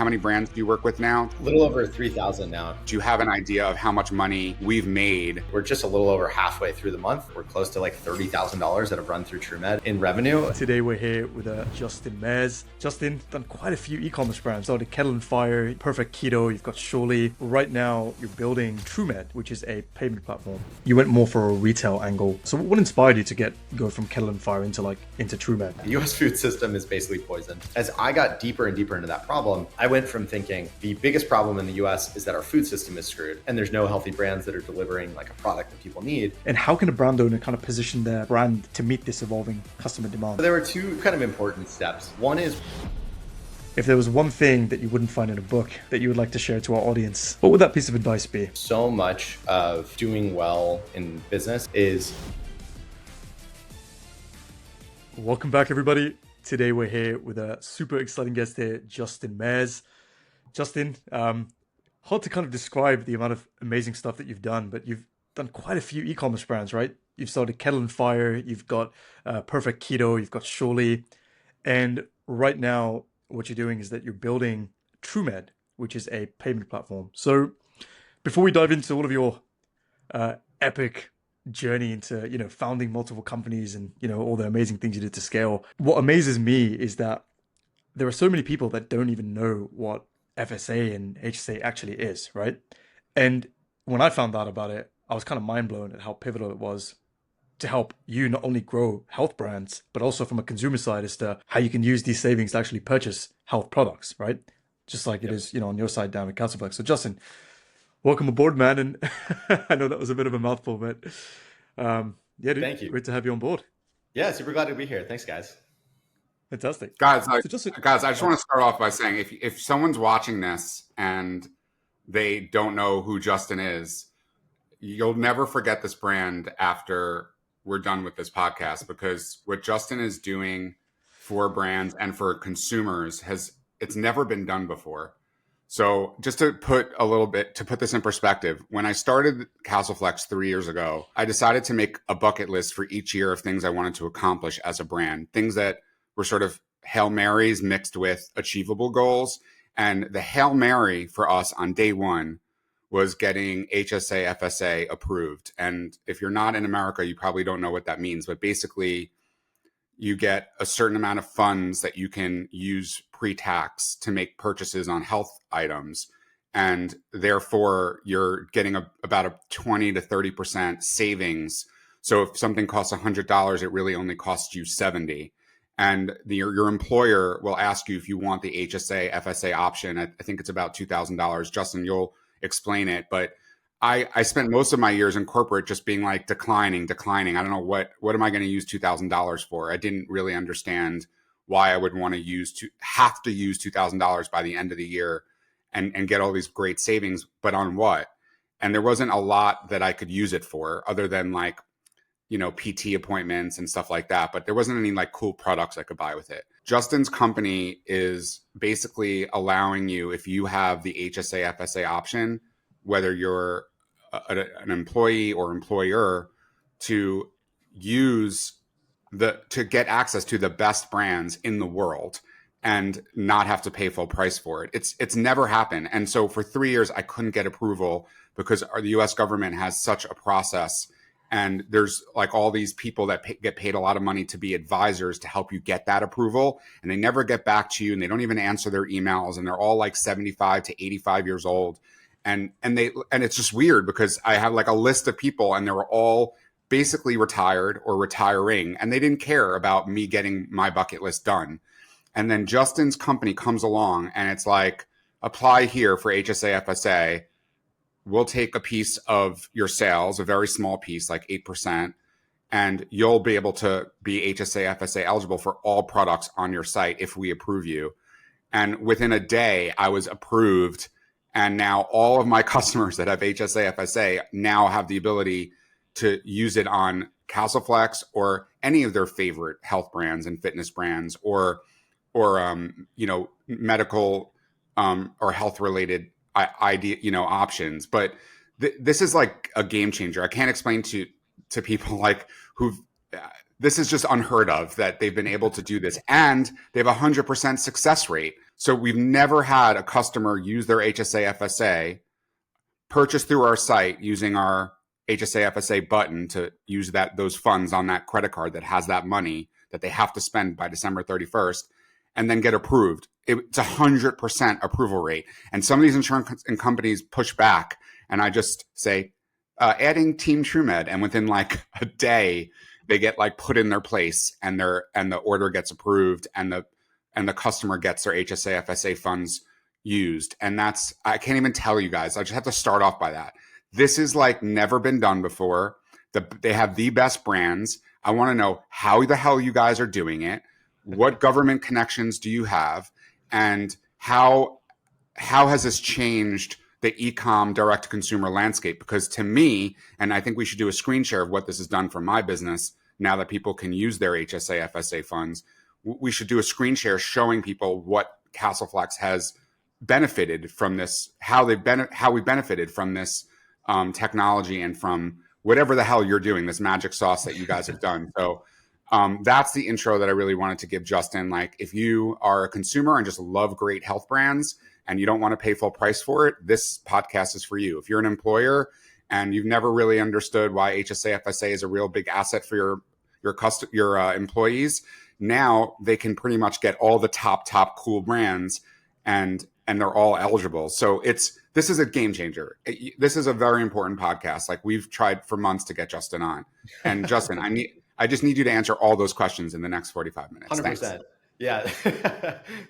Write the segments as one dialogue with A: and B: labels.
A: How many brands do you work with now?
B: A little over 3,000 now.
A: Do you have an idea of how much money we've made?
B: We're just a little over halfway through the month. We're close to like $30,000 that have run through TrueMed in revenue.
C: Today we're here with Justin Mares. Justin, done quite a few e-commerce brands. So the Kettle and Fire, Perfect Keto, you've got Surely. Right now you're building TrueMed, which is a payment platform. You went more for a retail angle. So what inspired you to go from Kettle and Fire into TrueMed?
B: The US food system is basically poisoned. As I got deeper and deeper into that problem, I went from thinking the biggest problem in the US is that our food system is screwed and there's no healthy brands that are delivering like a product that people need.
C: And how can a brand owner kind of position their brand to meet this evolving customer demand?
B: There were two kind of important steps. One is,
C: if there was one thing that you wouldn't find in a book that you would like to share to our audience, what would that piece of advice be?
B: so much of doing well in business is...
C: Welcome back, everybody. Today we're here with a super exciting guest here, Justin Mares. Justin, hard to kind of describe the amount of amazing stuff that you've done, but you've done quite a few e-commerce brands, right? You've started Kettle and Fire, you've got Perfect Keto, you've got Surely, and right now what you're doing is that you're building TrueMed, which is a payment platform. So before we dive into all of your epic journey into founding multiple companies and all the amazing things you did to scale, what amazes me is that there are so many people that don't even know what FSA and HSA actually is, right? And when I found out about it, I was kind of mind blown at how pivotal it was to help you not only grow health brands, but also from a consumer side as to how you can use these savings to actually purchase health products, right? Just like it is, on your side down at Flexx. So Justin, welcome aboard, man. And I know that was a bit of a mouthful, but yeah, dude,
B: Thank you.
C: Great to have you on board.
B: Yeah, super glad to be here. Thanks, guys.
C: Fantastic.
A: Guys, I just want to start off by saying if someone's watching this and they don't know who Justin is, you'll never forget this brand after we're done with this podcast, because what Justin is doing for brands and for consumers it's never been done before. So just to put this in perspective, when I started Flexx 3 years ago, I decided to make a bucket list for each year of things I wanted to accomplish as a brand, things that were sort of Hail Marys mixed with achievable goals. And the Hail Mary for us on day one was getting HSA, FSA approved. And if you're not in America, you probably don't know what that means. But basically, you get a certain amount of funds that you can use pre-tax to make purchases on health items. And therefore, you're getting about a 20 to 30% savings. So if something costs $100, it really only costs you $70. And your employer will ask you if you want the HSA, FSA option. I think it's about $2,000. Justin, you'll explain it. But I spent most of my years in corporate just being like declining. I don't know what am I going to use $2,000 for? I didn't really understand why I would want to have to use $2,000 by the end of the year and get all these great savings, but on what? And there wasn't a lot that I could use it for other than PT appointments and stuff like that. But there wasn't any cool products I could buy with it. Justin's company is basically allowing you, if you have the HSA, FSA option, whether you're an employee or employer, to get access to the best brands in the world and not have to pay full price for it. It's never happened. And so for 3 years, I couldn't get approval because the US government has such a process. And there's all these people that get paid a lot of money to be advisors to help you get that approval. And they never get back to you, and they don't even answer their emails. And they're all 75 to 85 years old. And it's just weird because I have a list of people, and they were all basically retired or retiring, and they didn't care about me getting my bucket list done. And then Justin's company comes along and it's apply here for HSA, FSA. We'll take a piece of your sales, a very small piece, 8%, and you'll be able to be HSA, FSA eligible for all products on your site if we approve you. And within a day, I was approved. And now all of my customers that have HSA, FSA now have the ability to use it on Flexx or any of their favorite health brands and fitness brands or medical or health related options. But this is a game changer. I can't explain to people who've this is just unheard of that they've been able to do this, and they have 100% success rate. So we've never had a customer use their HSA FSA, purchase through our site using our HSA FSA button to use those funds on that credit card that has that money that they have to spend by December 31st, and then get approved. It's 100% approval rate. And some of these insurance companies push back, and I just say, adding Team TrueMed, and within like a day, they get like put in their place, and the order gets approved, and the customer gets their HSA FSA funds used. And I can't even tell you guys. I just have to start off by that. This is like never been done before. They have the best brands. I want to know how the hell you guys are doing it. What government connections do you have, and how has this changed the e-com direct to consumer landscape? Because to me, and I think we should do a screen share of what this has done for my business now that people can use their HSA FSA funds. We should do a screen share showing people what Flexx has benefited from this, how we benefited from this technology, and from whatever the hell you're doing, this magic sauce that you guys have done. So that's the intro that I really wanted to give Justin. Like, if you are a consumer and just love great health brands and you don't want to pay full price for it, this podcast is for you. If you're an employer and you've never really understood why HSA FSA is a real big asset for your employees, now they can pretty much get all the top cool brands, and they're all eligible. So this is a game changer. This is a very important podcast. Like, we've tried for months to get Justin on. And Justin, I just need you to answer all those questions in the next 45 minutes.
B: 100%.
A: Thanks.
B: Yeah.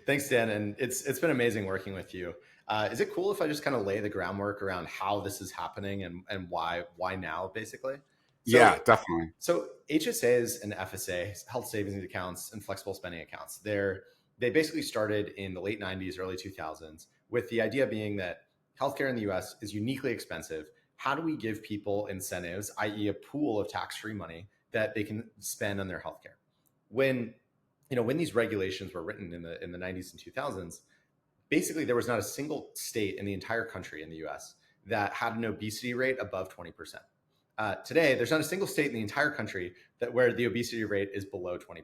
B: Thanks, Dan. And it's been amazing working with you. Is it cool if I just kind of lay the groundwork around how this is happening and why now, basically? So,
A: yeah, definitely.
B: So HSAs and FSA, health savings accounts and flexible spending accounts, they basically started in the late 90s, early 2000s, with the idea being that healthcare in the US is uniquely expensive. How do we give people incentives, i.e. a pool of tax-free money that they can spend on their healthcare? When these regulations were written in the 90s and 2000s, basically there was not a single state in the entire country in the US that had an obesity rate above 20%. Today, there's not a single state in the entire country where the obesity rate is below 20%.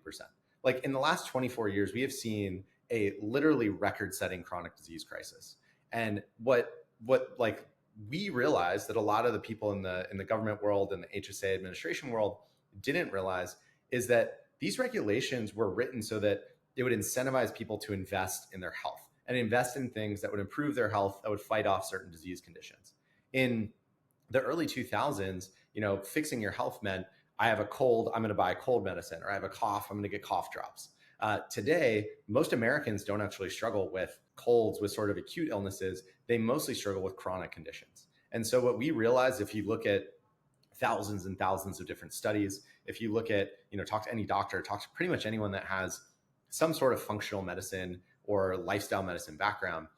B: Like, in the last 24 years, we have seen a literally record-setting chronic disease crisis. And what we realized that a lot of the people in the government world and the HSA administration world didn't realize is that these regulations were written so that they would incentivize people to invest in their health and invest in things that would improve their health, that would fight off certain disease conditions. In the early 2000s, fixing your health meant, I have a cold, I'm going to buy cold medicine, or I have a cough, I'm going to get cough drops. Today, most Americans don't actually struggle with colds, with sort of acute illnesses. They mostly struggle with chronic conditions. And so what we realized, if you look at thousands and thousands of different studies, if you look at, talk to any doctor, talk to pretty much anyone that has some sort of functional medicine or lifestyle medicine background,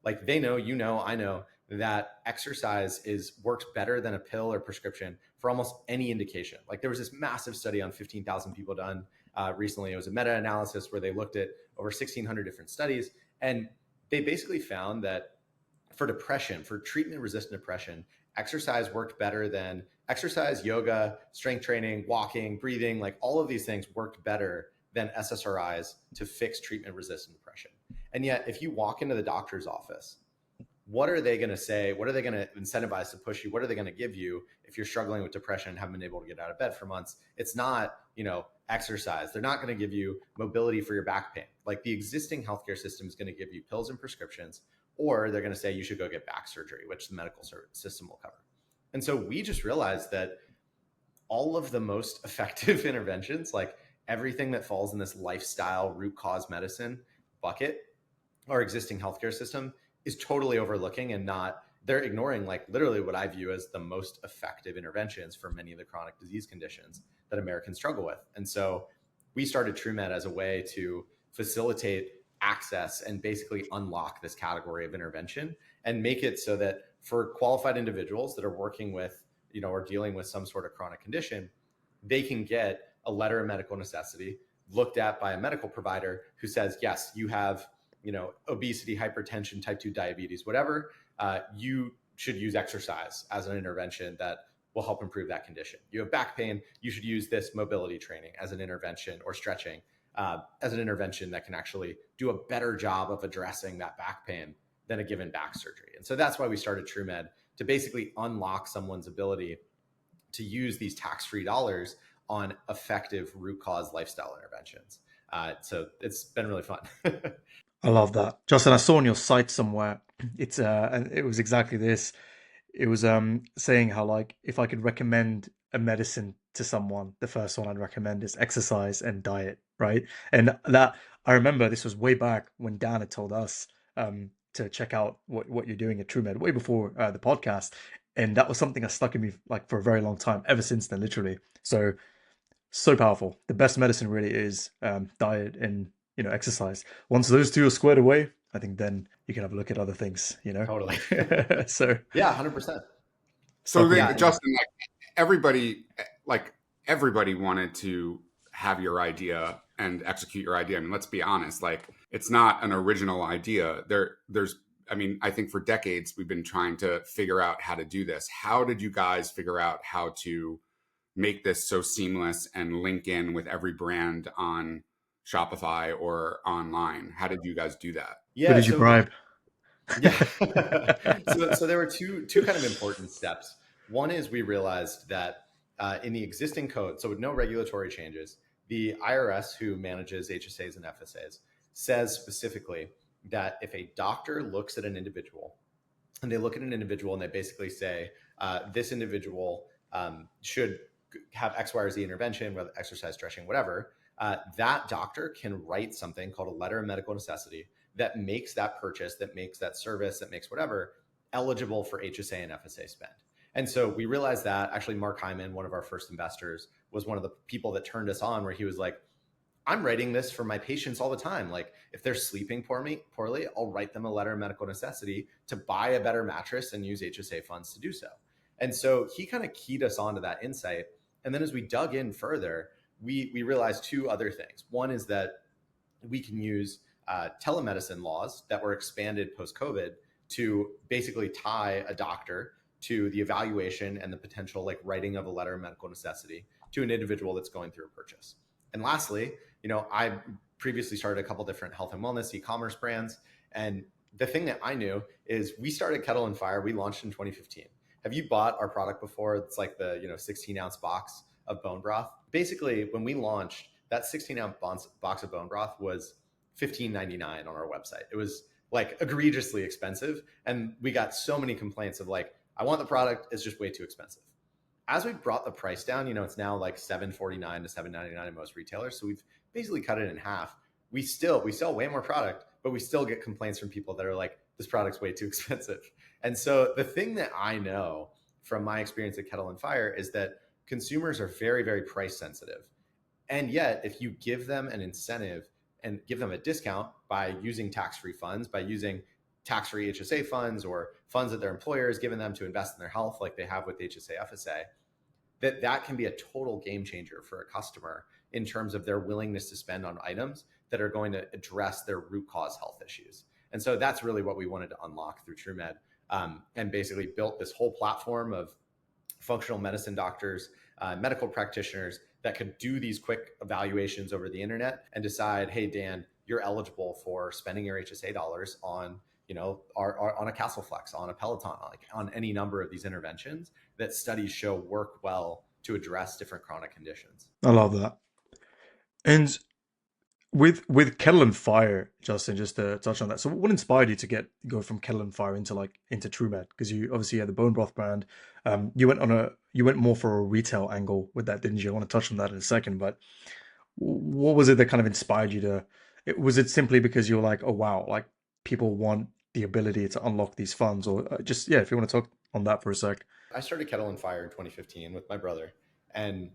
B: like, they know, I know that exercise works better than a pill or prescription for almost any indication. Like, there was this massive study on 15,000 people done recently. It was a meta-analysis where they looked at over 1,600 different studies. And they basically found that for depression, for treatment-resistant depression, exercise worked better than exercise, yoga, strength training, walking, breathing, like all of these things worked better than SSRIs to fix treatment-resistant depression. And yet, if you walk into the doctor's office, what are they going to say? What are they going to incentivize to push you? What are they going to give you if you're struggling with depression and haven't been able to get out of bed for months? It's not, exercise. They're not going to give you mobility for your back pain. Like, the existing healthcare system is going to give you pills and prescriptions, or they're going to say you should go get back surgery, which the medical system will cover. And so we just realized that all of the most effective interventions, like everything that falls in this lifestyle root cause medicine bucket, our existing healthcare system is totally overlooking, and they're ignoring like literally what I view as the most effective interventions for many of the chronic disease conditions that Americans struggle with. And so we started TrueMed as a way to facilitate access and basically unlock this category of intervention and make it so that for qualified individuals that are working with, or dealing with some sort of chronic condition, they can get a letter of medical necessity looked at by a medical provider who says, yes, you have, obesity, hypertension, type 2 diabetes, whatever, you should use exercise as an intervention that will help improve that condition. You have back pain, you should use this mobility training as an intervention, or stretching as an intervention that can actually do a better job of addressing that back pain than a given back surgery. And so that's why we started TrueMed, to basically unlock someone's ability to use these tax-free dollars on effective root cause lifestyle interventions. So it's been really fun.
C: I love that. Justin, I saw on your site somewhere, and it was exactly this. It was saying how, like, if I could recommend a medicine to someone, the first one I'd recommend is exercise and diet, right? And that, I remember this was way back when Dan had told us to check out what you're doing at TrueMed, way before the podcast. And that was something that stuck in me like for a very long time, ever since then, literally. So powerful. The best medicine really is diet and exercise. Once those two are squared away, I think then you can have a look at other things.
B: Totally.
C: So
B: yeah, 100%.
A: So Justin, everybody wanted to have your idea and execute your idea. I mean, let's be honest, like, it's not an original idea. I think for decades we've been trying to figure out how to do this. How did you guys figure out how to make this so seamless and link in with every brand on Shopify or online? How did you guys do that?
C: Yeah. Who did you bribe?
B: Yeah. so there were two kind of important steps. One is we realized that in the existing code, so with no regulatory changes, the IRS, who manages HSAs and FSAs, says specifically that if a doctor looks at an individual, and they look at an individual and they basically say, this individual should have X, Y, or Z intervention, whether exercise, stretching, whatever, that doctor can write something called a letter of medical necessity that makes that purchase, that makes that service, that makes whatever eligible for HSA and FSA spend. And so we realized that actually Mark Hyman, one of our first investors, was one of the people that turned us on, where he was like, I'm writing this for my patients all the time. Like, if they're sleeping poorly, I'll write them a letter of medical necessity to buy a better mattress and use HSA funds to do so. And so he kind of keyed us onto that insight. And then as we dug in further, we realized two other things. One is that we can use telemedicine laws that were expanded post-COVID to basically tie a doctor to the evaluation and the potential like writing of a letter of medical necessity to an individual that's going through a purchase. And lastly, I previously started a couple different health and wellness e-commerce brands. And the thing that I knew is we started Kettle and Fire. We launched in 2015. Have you bought our product before? It's like the 16-ounce box of bone broth. Basically, when we launched, that 16-ounce box of bone broth was $15.99 on our website. It was like egregiously expensive. And we got so many complaints of like, I want the product, it's just way too expensive. As we brought the price down, it's now like $7.49 to $7.99 in most retailers. So we've basically cut it in half. We sell way more product, but we still get complaints from people that are like, this product's way too expensive. And so the thing that I know from my experience at Kettle and Fire is that consumers are very, very price sensitive. And yet, if you give them an incentive and give them a discount by using tax-free funds, by using tax-free HSA funds or funds that their employer has given them to invest in their health, like they have with HSA, FSA, that can be a total game changer for a customer in terms of their willingness to spend on items that are going to address their root cause health issues. And so that's really what we wanted to unlock through TrueMed, and basically built this whole platform of functional medicine doctors, medical practitioners that could do these quick evaluations over the internet and decide, hey, Dan, you're eligible for spending your HSA dollars on on a Castle Flexx, on a Peloton, on any number of these interventions that studies show work well to address different chronic conditions.
C: I love that. And with Kettle and Fire, Justin, just to touch on that. So what inspired you to go from Kettle and Fire into TrueMed? Because you obviously had the bone broth brand. You went more for a retail angle with that, didn't you? I want to touch on that in a second, but what was it that kind of inspired you to? Was it simply because you were like, oh wow, like people want the ability to unlock these funds, or if you want to talk on that for a sec.
B: I started Kettle and Fire in 2015 with my brother, and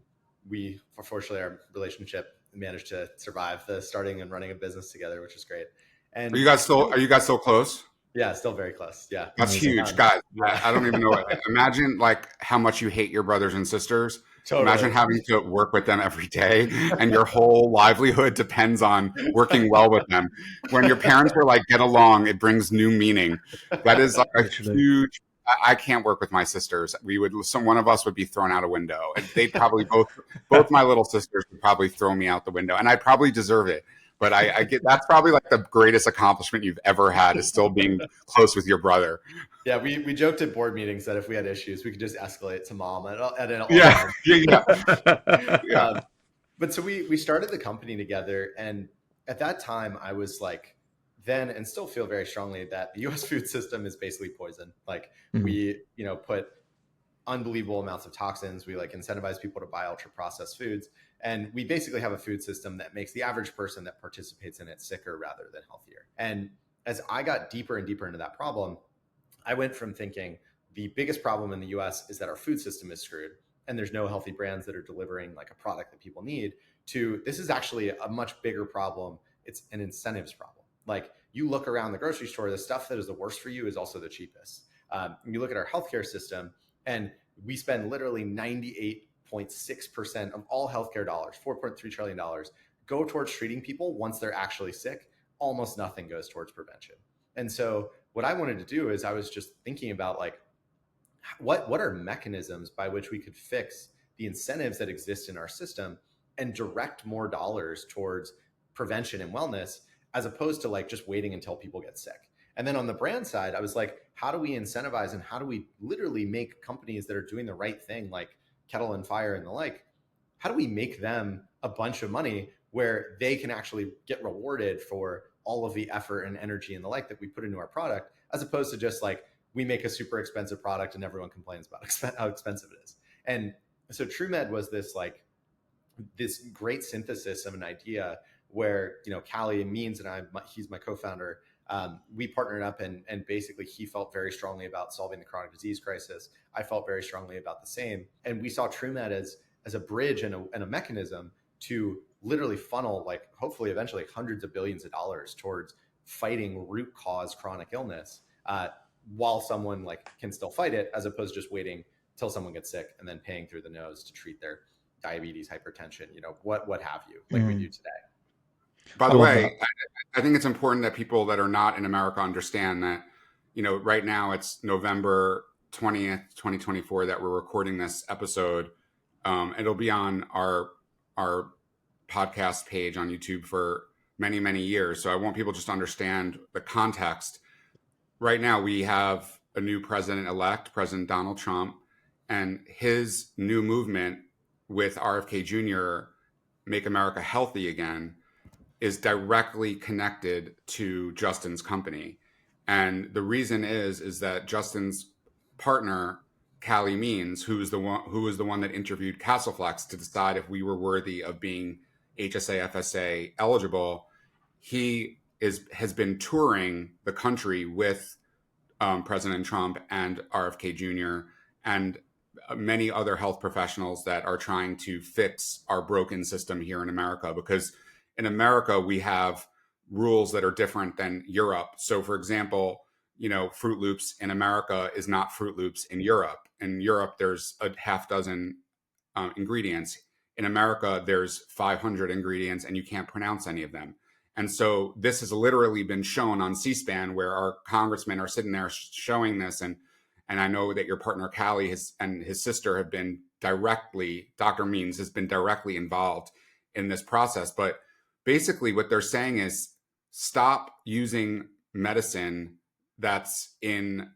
B: we, fortunately, our relationship managed to survive the starting and running a business together, which is great. And
A: are you guys still close?
B: Yeah, still very close. Yeah,
A: that's huge, guys. I don't even know. Imagine like how much you hate your brothers and sisters. Totally. Imagine having to work with them every day and your whole livelihood depends on working well with them. When your parents were like, get along, it brings new meaning. That is like a huge I can't work with my sisters. One of us would be thrown out a window. And they'd probably both my little sisters would probably throw me out the window, and I probably deserve it. But I get that's probably like the greatest accomplishment you've ever had is still being close with your brother.
B: Yeah, we joked at board meetings that if we had issues, we could just escalate to mom at an
A: Yeah, yeah.
B: But so we started the company together, and at that time I was like, then and still feel very strongly that the US food system is basically poison. Like we, put unbelievable amounts of toxins. We like incentivize people to buy ultra processed foods. And we basically have a food system that makes the average person that participates in it sicker rather than healthier. And as I got deeper and deeper into that problem, I went from thinking the biggest problem in the US is that our food system is screwed and there's no healthy brands that are delivering like a product that people need, to this is actually a much bigger problem. It's an incentives problem. Like you look around the grocery store, the stuff that is the worst for you is also the cheapest. You look at our healthcare system, and we spend literally 98.6% of all healthcare dollars, $4.3 trillion, go towards treating people once they're actually sick. Almost nothing goes towards prevention. And so what I wanted to do is I was just thinking about like, what are mechanisms by which we could fix the incentives that exist in our system and direct more dollars towards prevention and wellness, as opposed to like just waiting until people get sick. And then on the brand side, I was like, how do we incentivize and how do we literally make companies that are doing the right thing, like Kettle and Fire and the like, how do we make them a bunch of money where they can actually get rewarded for all of the effort and energy and the like that we put into our product, as opposed to just like, we make a super expensive product and everyone complains about how expensive it is. And so TrueMed was this great synthesis of an idea where, Callie and Means and he's my co-founder, we partnered up and basically he felt very strongly about solving the chronic disease crisis. I felt very strongly about the same. And we saw TrueMed as a bridge and a mechanism to literally funnel, like hopefully eventually hundreds of billions of dollars towards fighting root cause chronic illness, while someone like can still fight it, as opposed to just waiting till someone gets sick and then paying through the nose to treat their diabetes, hypertension, what have you, like we do today.
A: By the way, I think it's important that people that are not in America understand that, right now it's November 20th, 2024 that we're recording this episode. It'll be on our podcast page on YouTube for many, many years. So I want people just to understand the context. Right now we have a new president-elect, President Donald Trump, and his new movement with RFK Jr., Make America Healthy Again, is directly connected to Justin's company. And the reason is that Justin's partner, Callie Means, who was the one that interviewed Flexx to decide if we were worthy of being HSA FSA eligible, he has been touring the country with President Trump and RFK Jr. and many other health professionals that are trying to fix our broken system here in America, because in America we have rules that are different than Europe. So for example, Fruit Loops in America is not Fruit Loops in Europe. In Europe, there's a half dozen ingredients. In America, there's 500 ingredients and you can't pronounce any of them. And so this has literally been shown on C-SPAN, where our congressmen are sitting there showing this. And I know that your partner, Callie, and his sister have been Dr. Means has been directly involved in this process. But basically what they're saying is stop using medicine that's in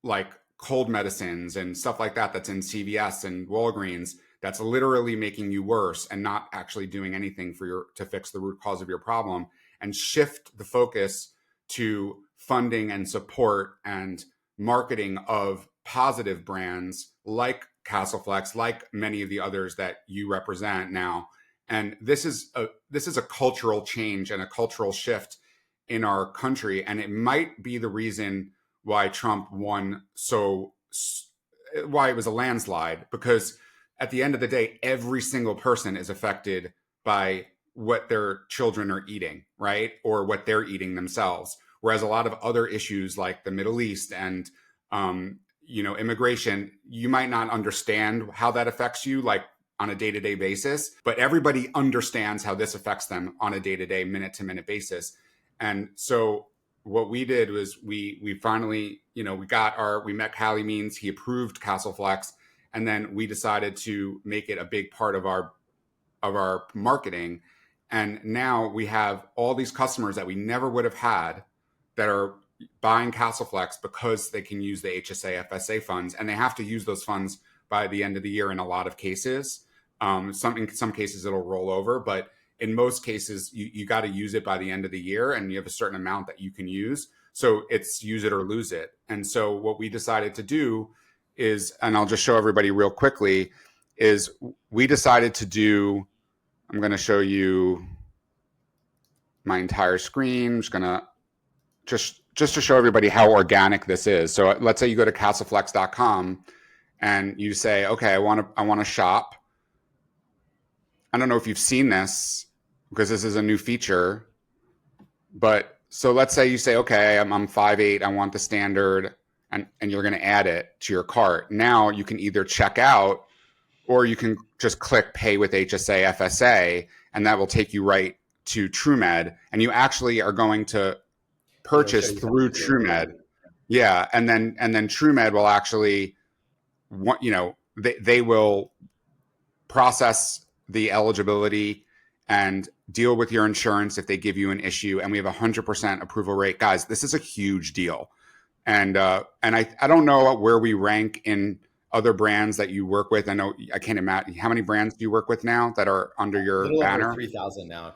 A: like cold medicines and stuff like that, that's in CVS and Walgreens, that's literally making you worse and not actually doing anything to fix the root cause of your problem, and shift the focus to funding and support and marketing of positive brands like Flexx, like many of the others that you represent now. And this is a cultural change and a cultural shift in our country. And it might be the reason why Trump won, why it was a landslide, because at the end of the day, every single person is affected by what their children are eating, right? Or what they're eating themselves. Whereas a lot of other issues like the Middle East and, immigration, you might not understand how that affects you, like on a day-to-day basis, but everybody understands how this affects them on a day-to-day, minute-to-minute basis. And so what we did was we finally, we met Callie Means, he approved Castle Flexx, and then we decided to make it a big part of our marketing. And now we have all these customers that we never would have had that are buying Castle Flexx because they can use the HSA FSA funds, and they have to use those funds by the end of the year in a lot of cases. In some cases it'll roll over, but in most cases you got to use it by the end of the year, and you have a certain amount that you can use. So it's use it or lose it. And so what we decided to do is, and I'll just show everybody real quickly, is we decided to do, I'm going to show you my entire screen. I'm just going to just to show everybody how organic this is. So let's say you go to castleflex.com and you say, okay, I want to shop. I don't know if you've seen this because this is a new feature, but so let's say you say, okay, I'm 5'8", I want the standard, and you're going to add it to your cart. Now you can either check out, or you can just click pay with HSA FSA, and that will take you right to TrueMed, and you actually are going to purchase through TrueMed. Yeah, and then TrueMed will actually, they will process the eligibility and deal with your insurance if they give you an issue, and we have 100% approval rate. Guys, this is a huge deal. And I don't know where we rank in other brands that you work with. I can't imagine, how many brands do you work with now that are under your banner?
B: Over 3,000 now.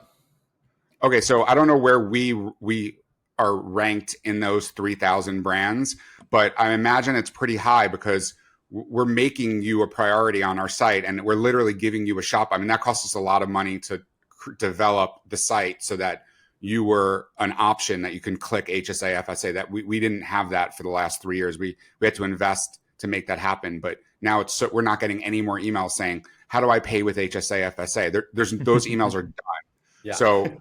A: Okay, so I don't know where we are ranked in those 3,000 brands, but I imagine it's pretty high because we're making you a priority on our site, and we're literally giving you a shop. I mean, that costs us a lot of money to develop the site so that you were an option that you can click HSA FSA. That we didn't have that for the last 3 years. We had to invest to make that happen, but now we're not getting any more emails saying, how do I pay with HSA FSA? Those emails are done.
B: Yeah.
A: So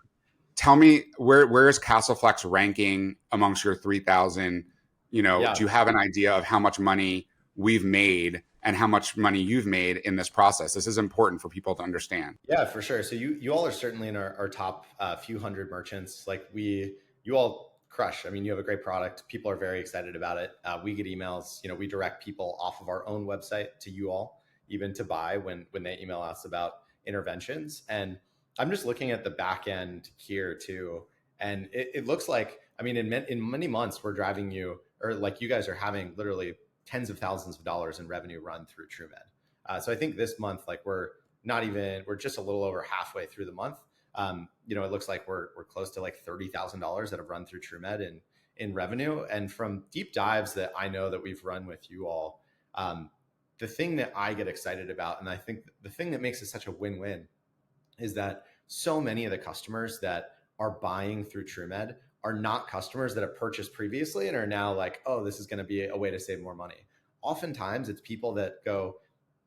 A: tell me, where is Castle Flexx ranking amongst your 3,000? Do you have an idea of how much money we've made and how much money you've made in this process? This is important for people to understand.
B: Yeah, for sure. So you all are certainly in our top few hundred merchants. Like you all crush. I mean, you have a great product. People are very excited about it. We get emails, we direct people off of our own website to you all, even to buy when they email us about interventions. And I'm just looking at the back end here too. And it looks like, I mean, in many months, we're driving you, or like you guys are having literally tens of thousands of dollars in revenue run through TrueMed. So I think this month, like we're just a little over halfway through the month. It looks like we're close to like $30,000 that have run through TrueMed in revenue. And from deep dives that I know that we've run with you all, the thing that I get excited about, and I think the thing that makes it such a win-win, is that so many of the customers that are buying through TrueMed are not customers that have purchased previously and are now like, oh, this is going to be a way to save more money. Oftentimes it's people that go,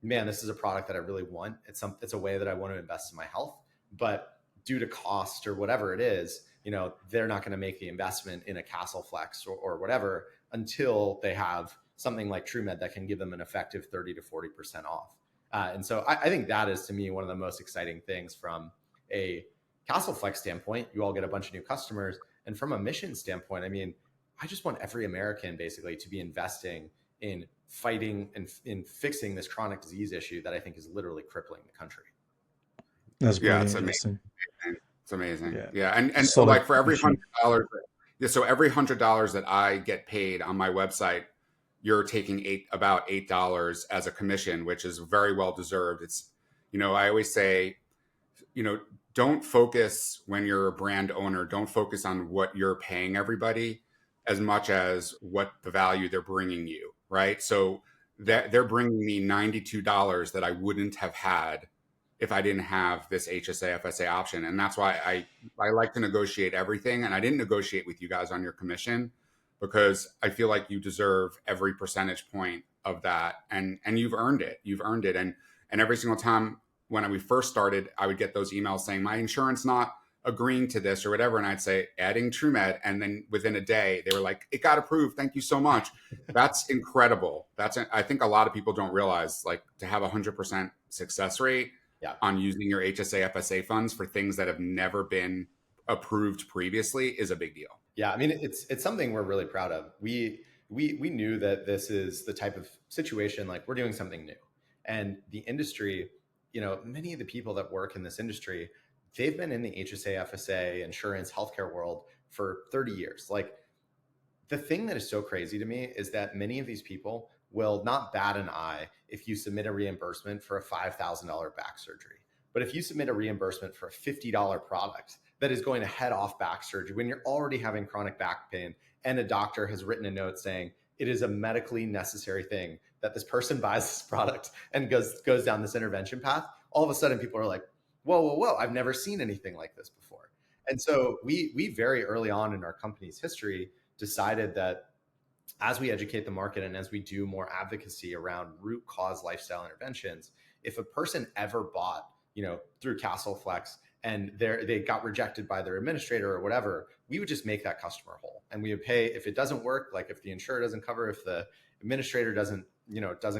B: man, this is a product that I really want. It's a way that I want to invest in my health, but due to cost or whatever it is, they're not going to make the investment in a Castle Flexx or whatever until they have something like TrueMed that can give them an effective 30 to 40% off. And so I think that is, to me, one of the most exciting things from a Castle Flexx standpoint. You all get a bunch of new customers. And from a mission standpoint, I mean, I just want every American basically to be investing in fighting and in fixing this chronic disease issue that I think is literally crippling the country.
C: That's brilliant.
A: It's amazing. It's amazing.
C: Yeah.
A: And so like for every $100, so every $100 that I get paid on my website, you're taking about $8 as a commission, which is very well deserved. It's, I always say, don't focus when you're a brand owner, don't focus on what you're paying everybody as much as what the value they're bringing you, right? So that they're bringing me $92 that I wouldn't have had if I didn't have this HSA FSA option. And that's why I like to negotiate everything. And I didn't negotiate with you guys on your commission because I feel like you deserve every percentage point of that. And you've earned it. And every single time when we first started, I would get those emails saying my insurance not agreeing to this or whatever. And I'd say adding TrueMed. And then within a day, they were like, it got approved. Thank you so much. That's incredible. I think a lot of people don't realize, like, to have 100% success rate on using your HSA FSA funds for things that have never been approved previously is a big deal.
B: Yeah, I mean, it's something we're really proud of. We knew that this is the type of situation, like we're doing something new, and the industry, many of the people that work in this industry, they've been in the HSA, FSA, insurance, healthcare world for 30 years. Like, the thing that is so crazy to me is that many of these people will not bat an eye if you submit a reimbursement for a $5,000 back surgery. But if you submit a reimbursement for a $50 product that is going to head off back surgery when you're already having chronic back pain and a doctor has written a note saying it is a medically necessary thing that this person buys this product and goes down this intervention path, all of a sudden people are like, whoa, whoa, whoa, I've never seen anything like this before. And so we very early on in our company's history decided that as we educate the market and as we do more advocacy around root cause lifestyle interventions, if a person ever bought, through Castle Flexx and they got rejected by their administrator or whatever, we would just make that customer whole. And we would pay if it doesn't work, like if the insurer doesn't cover, if the administrator doesn't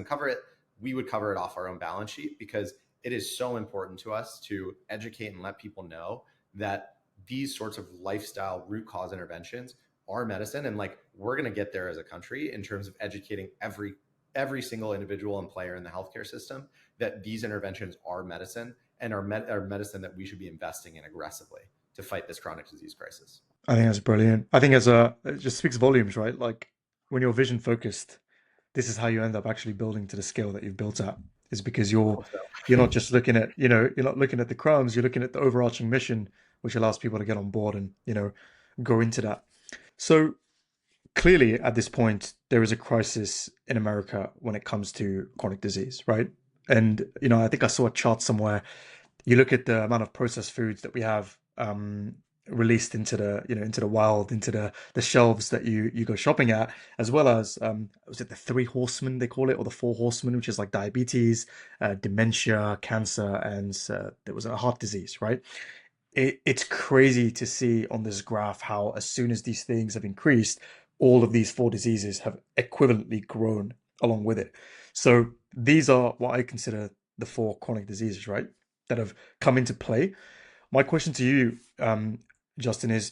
B: cover it, we would cover it off our own balance sheet, because it is so important to us to educate and let people know that these sorts of lifestyle root cause interventions are medicine. And like, we're going to get there as a country in terms of educating every single individual and player in the healthcare system that these interventions are medicine and are medicine that we should be investing in aggressively to fight this chronic disease crisis.
C: I think that's brilliant. I think it just speaks volumes, right? Like when you're vision focused, this is how you end up actually building to the scale that you've built at. Is because you're not just looking at, you're not looking at the crumbs, you're looking at the overarching mission, which allows people to get on board and, go into that. So clearly at this point, there is a crisis in America when it comes to chronic disease, right? And, I think I saw a chart somewhere. You look at the amount of processed foods that we have released into the wild, into the shelves that you go shopping at, as well as was it the three horsemen they call it, or the four horsemen, which is like diabetes, dementia, cancer, and there was a heart disease, right? It's crazy to see on this graph how as soon as these things have increased, all of these four diseases have equivalently grown along with it. So these are what I consider the four chronic diseases, right, that have come into play. My question to you, Justin, is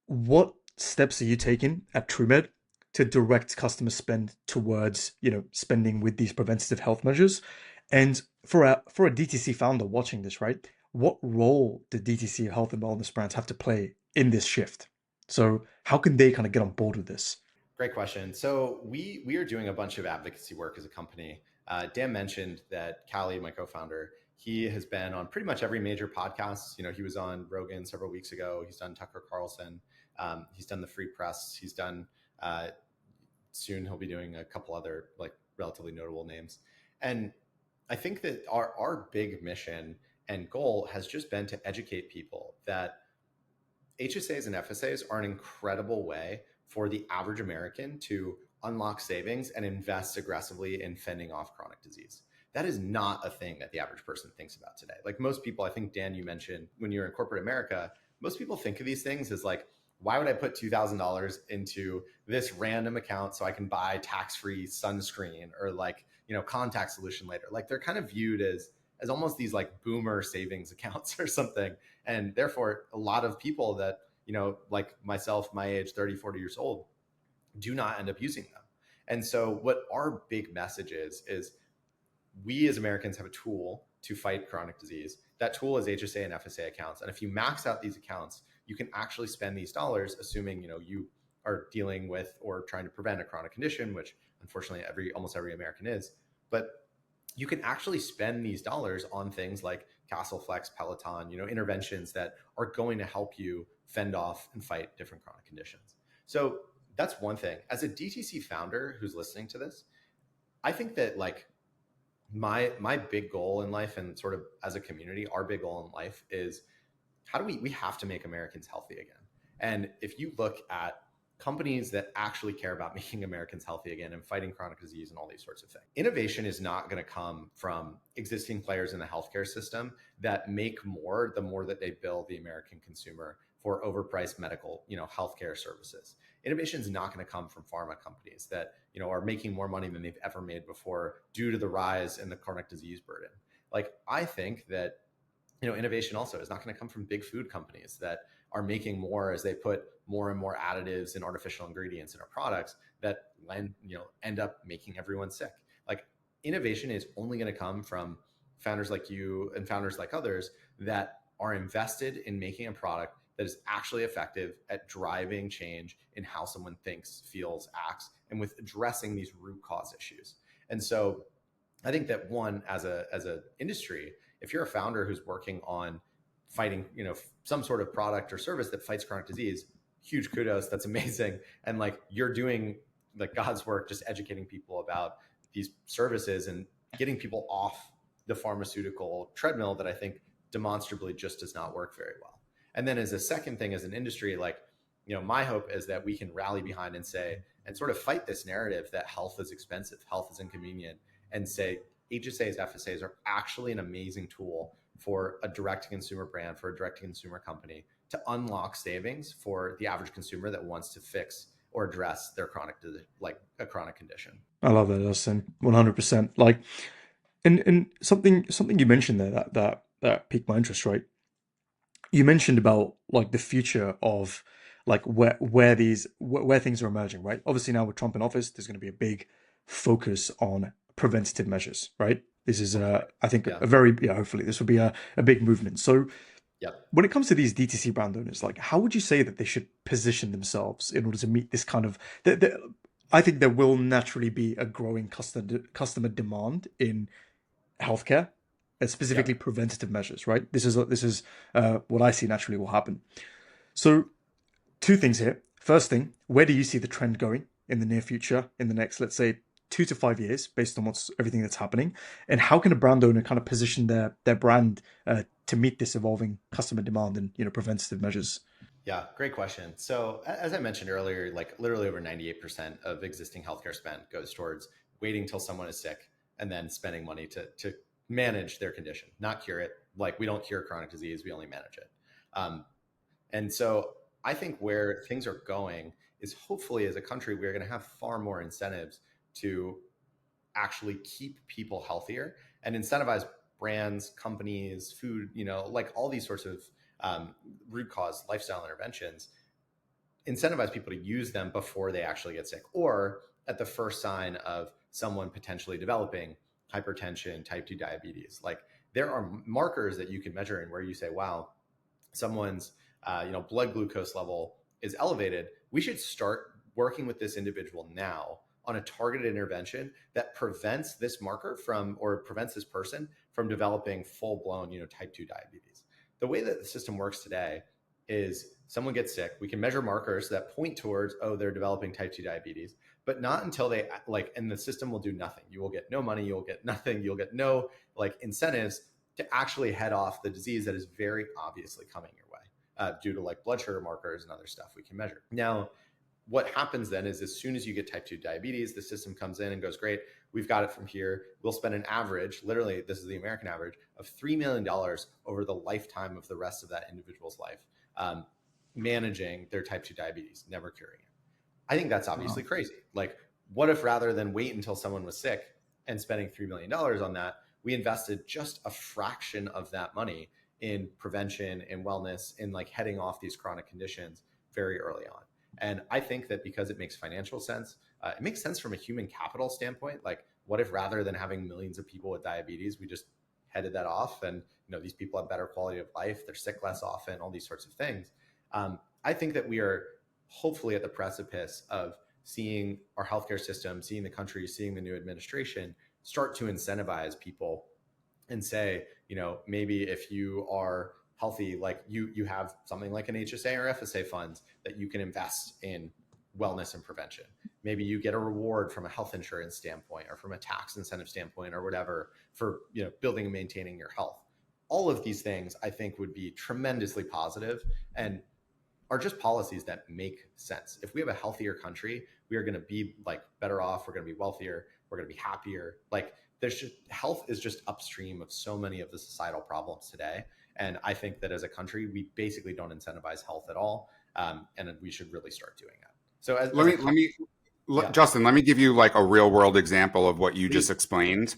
C: what steps are you taking at TrueMed to direct customer spend towards, spending with these preventative health measures? And for a DTC founder watching this, right, what role do DTC health and wellness brands have to play in this shift? So how can they kind of get on board with this?
B: Great question. So we are doing a bunch of advocacy work as a company. Dan mentioned that Callie, my co-founder, he has been on pretty much every major podcast. He was on Rogan several weeks ago. He's done Tucker Carlson. He's done the Free Press. He's done, soon he'll be doing a couple other like relatively notable names. And I think that our big mission and goal has just been to educate people that HSAs and FSAs are an incredible way for the average American to unlock savings and invest aggressively in fending off chronic disease. That is not a thing that the average person thinks about today. Like most people, I think, Dan, you mentioned when you're in corporate America, most people think of these things as like, why would I put $2,000 into this random account so I can buy tax-free sunscreen or like, contact solution later? Like they're kind of viewed as almost these like boomer savings accounts or something. And therefore, a lot of people that, like myself, my age, 30, 40 years old, do not end up using them. And so what our big message is we as Americans have a tool to fight chronic disease. That tool is HSA and FSA accounts. And if you max out these accounts, you can actually spend these dollars, assuming, you are dealing with or trying to prevent a chronic condition, which unfortunately almost every American is. But you can actually spend these dollars on things like Castle Flexx, Peloton, interventions that are going to help you fend off and fight different chronic conditions. So that's one thing. As a DTC founder who's listening to this, I think that like my big goal in life, and sort of as a community, our big goal in life is how do we have to make Americans healthy again. And if you look at companies that actually care about making Americans healthy again and fighting chronic disease and all these sorts of things, innovation is not going to come from existing players in the healthcare system that make more the more that they bill the American consumer for overpriced medical, healthcare services. Innovation is not going to come from pharma companies that, are making more money than they've ever made before due to the rise in the chronic disease burden. Like, I think that, innovation also is not going to come from big food companies that are making more as they put more and more additives and artificial ingredients in our products that end up making everyone sick. Like, innovation is only going to come from founders like you and founders like others that are invested in making a product that is actually effective at driving change in how someone thinks, feels, acts, and with addressing these root cause issues. And so I think that one, as a industry, if you're a founder who's working on fighting, some sort of product or service that fights chronic disease, huge kudos. That's amazing. And like, you're doing like God's work, just educating people about these services and getting people off the pharmaceutical treadmill that I think demonstrably just does not work very well. And then as a second thing, as an industry, like, my hope is that we can rally behind and say, and sort of fight this narrative that health is expensive, health is inconvenient, and say HSAs, FSAs are actually an amazing tool for a direct-to-consumer brand, for a direct-to-consumer company to unlock savings for the average consumer that wants to fix or address their chronic condition.
C: I love that, Dustin. 100%. Like, and something you mentioned there that piqued my interest, right? You mentioned about like the future of like where things are emerging, right? Obviously now with Trump in office, there's going to be a big focus on preventative measures, right? This is I think a very hopefully this will be a big movement. So when it comes to these DTC brand owners, like, how would you say that they should position themselves in order to meet this kind of I think there will naturally be a growing customer demand in healthcare, specifically preventative measures, right? This is what I see naturally will happen. So two things here. First thing, where do you see the trend going in the near future, in the next, let's say, 2 to 5 years, based on everything that's happening? And how can a brand owner kind of position their brand to meet this evolving customer demand and preventative measures?
B: Yeah, great question. So as I mentioned earlier, like literally over 98% of existing healthcare spend goes towards waiting till someone is sick and then spending money to manage their condition, not cure it. Like, we don't cure chronic disease, we only manage it. And so I think where things are going is, hopefully as a country, we're going to have far more incentives to actually keep people healthier and incentivize brands, companies, food, like all these sorts of root cause lifestyle interventions, incentivize people to use them before they actually get sick, or at the first sign of someone potentially developing hypertension, type 2 diabetes. Like, there are markers that you can measure in where you say, wow, someone's blood glucose level is elevated. We should start working with this individual now on a targeted intervention that prevents this marker prevents this person from developing full-blown, type 2 diabetes. The way that the system works today is someone gets sick. We can measure markers that point towards, they're developing type 2 diabetes, but not until they and the system will do nothing. You will get no money. You'll get nothing. You'll get no incentives to actually head off the disease that is very obviously coming your way due to blood sugar markers and other stuff we can measure. Now, what happens then is, as soon as you get type 2 diabetes, the system comes in and goes, great, we've got it from here. We'll spend an average, literally, this is the American average, of $3 million over the lifetime of the rest of that individual's life, managing their type 2 diabetes, never curing it. I think that's obviously crazy. Like, what if rather than wait until someone was sick and spending $3 million on that, we invested just a fraction of that money in prevention and wellness and heading off these chronic conditions very early on? And I think that because it makes financial sense, it makes sense from a human capital standpoint. Like, what if rather than having millions of people with diabetes, we just headed that off and these people have better quality of life, they're sick less often, all these sorts of things. I think that we are hopefully at the precipice of seeing our healthcare system, seeing the country, seeing the new administration start to incentivize people and say, maybe if you are healthy, like you have something like an HSA or FSA funds that you can invest in wellness and prevention. Maybe you get a reward from a health insurance standpoint or from a tax incentive standpoint or whatever for building and maintaining your health. All of these things I think would be tremendously positive and are just policies that make sense. If we have a healthier country, we are going to be better off. We're going to be wealthier. We're going to be happier. Health is just upstream of so many of the societal problems today. And I think that as a country, we basically don't incentivize health at all. And we should really start doing that. So
A: Justin, let me give you a real world example of what you just explained.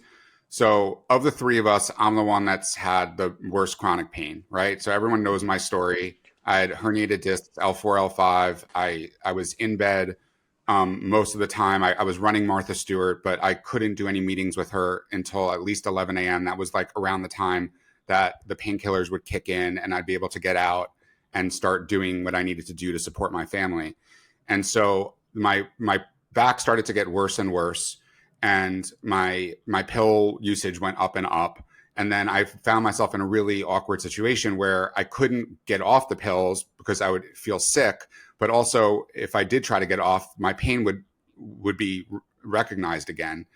A: So of the three of us, I'm the one that's had the worst chronic pain, right? So everyone knows my story. I had herniated discs, L4, L5. I was in bed most of the time. I was running Martha Stewart, but I couldn't do any meetings with her until at least 11 a.m. That was like around the time that the painkillers would kick in and I'd be able to get out and start doing what I needed to do to support my family. And so my back started to get worse and worse, and my pill usage went up and up. And then I found myself in a really awkward situation where I couldn't get off the pills because I would feel sick. But also, if I did try to get off, my pain would be recognized again.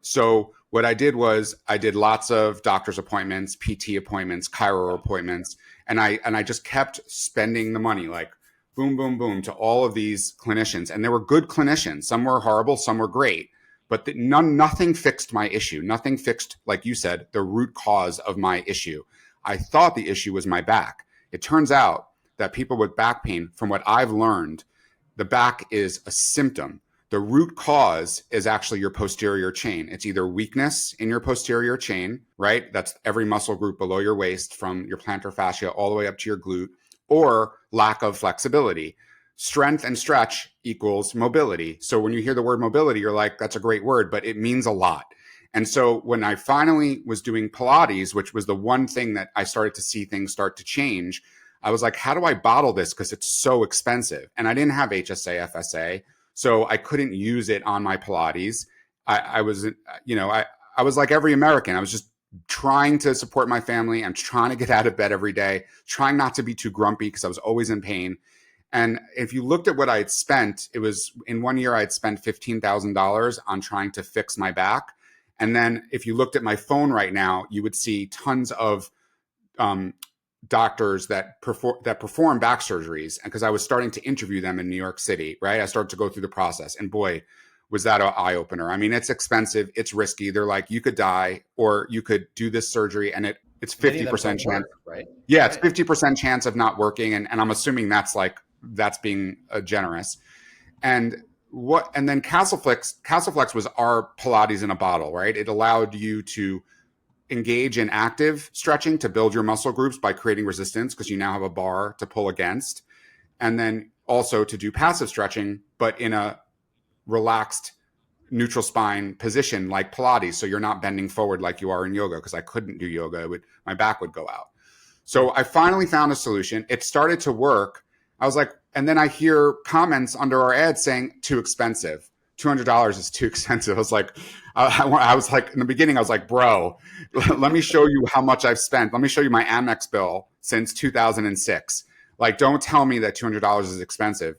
A: So what I did was I did lots of doctor's appointments, PT appointments, chiro appointments, and I just kept spending the money, like boom, boom, boom, to all of these clinicians. And they were good clinicians. Some were horrible, some were great. But nothing fixed my issue. Nothing fixed, like you said, the root cause of my issue. I thought the issue was my back. It turns out that people with back pain, from what I've learned, the back is a symptom. The root cause is actually your posterior chain. It's either weakness in your posterior chain, right? That's every muscle group below your waist, from your plantar fascia all the way up to your glute, or lack of flexibility. Strength and stretch equals mobility. So when you hear the word mobility, you're like, that's a great word, but it means a lot. And so when I finally was doing Pilates, which was the one thing that I started to see things start to change, I was like, how do I bottle this? Because it's so expensive. And I didn't have HSA, FSA, so I couldn't use it on my Pilates. I was, I was like every American. I was just trying to support my family. I'm trying to get out of bed every day, trying not to be too grumpy because I was always in pain. And if you looked at what I had spent, it was in 1 year, I had spent $15,000 on trying to fix my back. And then if you looked at my phone right now, you would see tons of doctors that perform back surgeries. And because I was starting to interview them in New York City, right? I started to go through the process, and boy, was that an eye opener. I mean, it's expensive. It's risky. They're like, you could die or you could do this surgery, and it's 50% chance,
B: right?
A: Yeah, it's 50% chance of not working. And I'm assuming that's being generous. And then Castleflex was our Pilates in a bottle, right? It allowed you to engage in active stretching to build your muscle groups by creating resistance, because you now have a bar to pull against. And then also to do passive stretching, but in a relaxed neutral spine position like Pilates. So you're not bending forward like you are in yoga, because I couldn't do yoga. My back would go out. So I finally found a solution. It started to work. I was like, and then I hear comments under our ad saying, too expensive. $200 is too expensive. I was like, in the beginning, I was like, bro, let me show you how much I've spent. Let me show you my Amex bill since 2006. Like, don't tell me that $200 is expensive.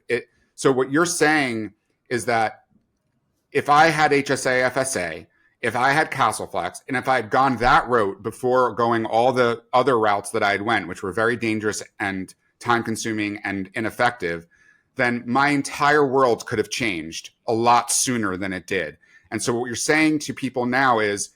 A: So what you're saying is that if I had HSA, FSA, if I had Castleflex, and if I had gone that route before going all the other routes that I had went, which were very dangerous and time consuming and ineffective, then my entire world could have changed a lot sooner than it did. And so what you're saying to people now is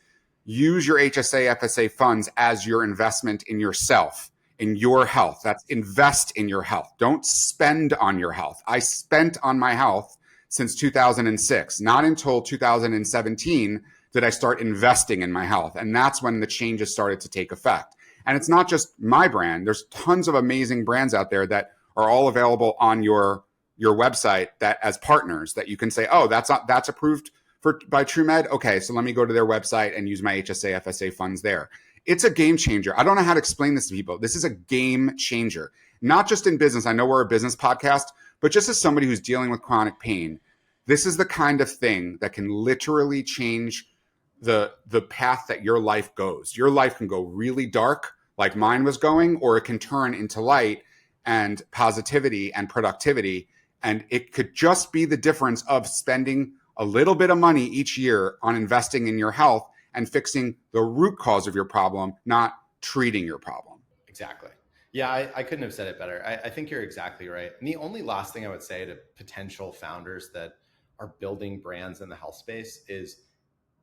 A: use your HSA, FSA funds as your investment in yourself, in your health. That's invest in your health. Don't spend on your health. I spent on my health since 2006. Not until 2017 did I start investing in my health. And that's when the changes started to take effect. And it's not just my brand. There's tons of amazing brands out there that are all available on your website that as partners that you can say, oh, that's approved by TrueMed. Okay, so let me go to their website and use my HSA, FSA funds there. It's a game changer. I don't know how to explain this to people. This is a game changer, not just in business. I know we're a business podcast, but just as somebody who's dealing with chronic pain, this is the kind of thing that can literally change the path that your life goes. Your life can go really dark, like mine was going, or it can turn into light and positivity and productivity. And it could just be the difference of spending a little bit of money each year on investing in your health and fixing the root cause of your problem, not treating your problem.
B: Exactly. Yeah, I couldn't have said it better. I think you're exactly right. And the only last thing I would say to potential founders that are building brands in the health space is,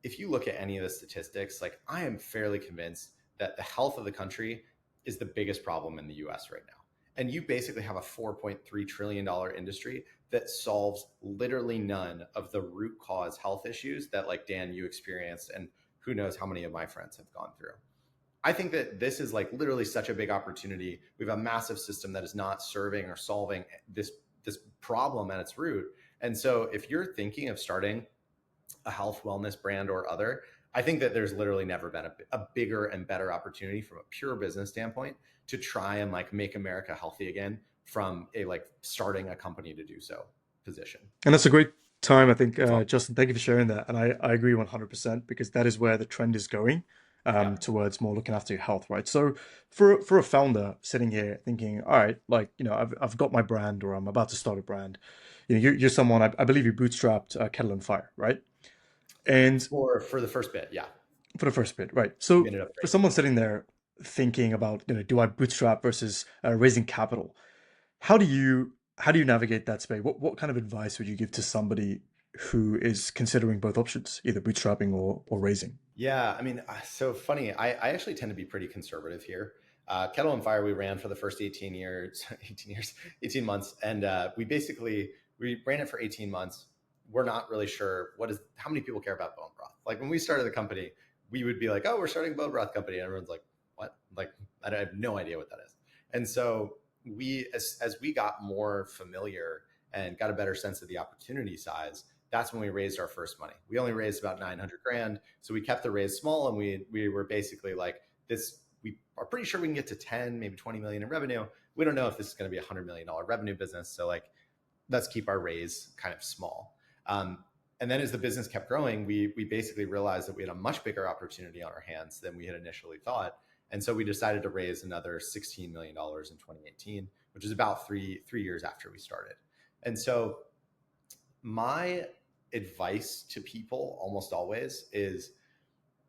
B: if you look at any of the statistics, like, I am fairly convinced that the health of the country is the biggest problem in the US right now. And you basically have a $4.3 trillion industry that solves literally none of the root cause health issues that, like, Dan, you experienced, and who knows how many of my friends have gone through. I think that this is like literally such a big opportunity. We have a massive system that is not serving or solving this problem at its root. And so if you're thinking of starting a health wellness brand or other, I think that there's literally never been a bigger and better opportunity from a pure business standpoint to try and like make America healthy again from a like starting a company to do so position.
C: And that's a great time, I think, Justin. Thank you for sharing that, and I agree 100% because that is where the trend is going,
B: Yeah.
C: towards more looking after your health, right? So for a founder sitting here thinking, all right, like I've got my brand or I'm about to start a brand, you're someone I believe you bootstrapped Kettle and Fire, right? And
B: For the first bit, yeah.
C: for the first bit, right?
B: We
C: So
B: ended up
C: for
B: raising
C: someone
B: more.
C: sitting there thinking about, do I bootstrap versus raising capital? How do you navigate that space? What kind of advice would you give to somebody who is considering both options, either bootstrapping or raising?
B: Yeah, I mean, so funny. I actually tend to be pretty conservative here. Kettle and Fire, we ran for the first 18 years, 18 years, 18 months. And we ran it for 18 months. We're not really sure how many people care about bone broth. Like when we started the company, we would be like, oh, we're starting a bone broth company. And everyone's like, what? Like, I have no idea what that is. And so as we got more familiar and got a better sense of the opportunity size, that's when we raised our first money. We only raised about 900 grand. So we kept the raise small, and we were basically like this, we are pretty sure we can get to 10, maybe 20 million in revenue. We don't know if this is going to be $100 million revenue business. So like, let's keep our raise kind of small. And then as the business kept growing, we basically realized that we had a much bigger opportunity on our hands than we had initially thought. And so we decided to raise another $16 million in 2018, which is about three years after we started. And so my advice to people almost always is,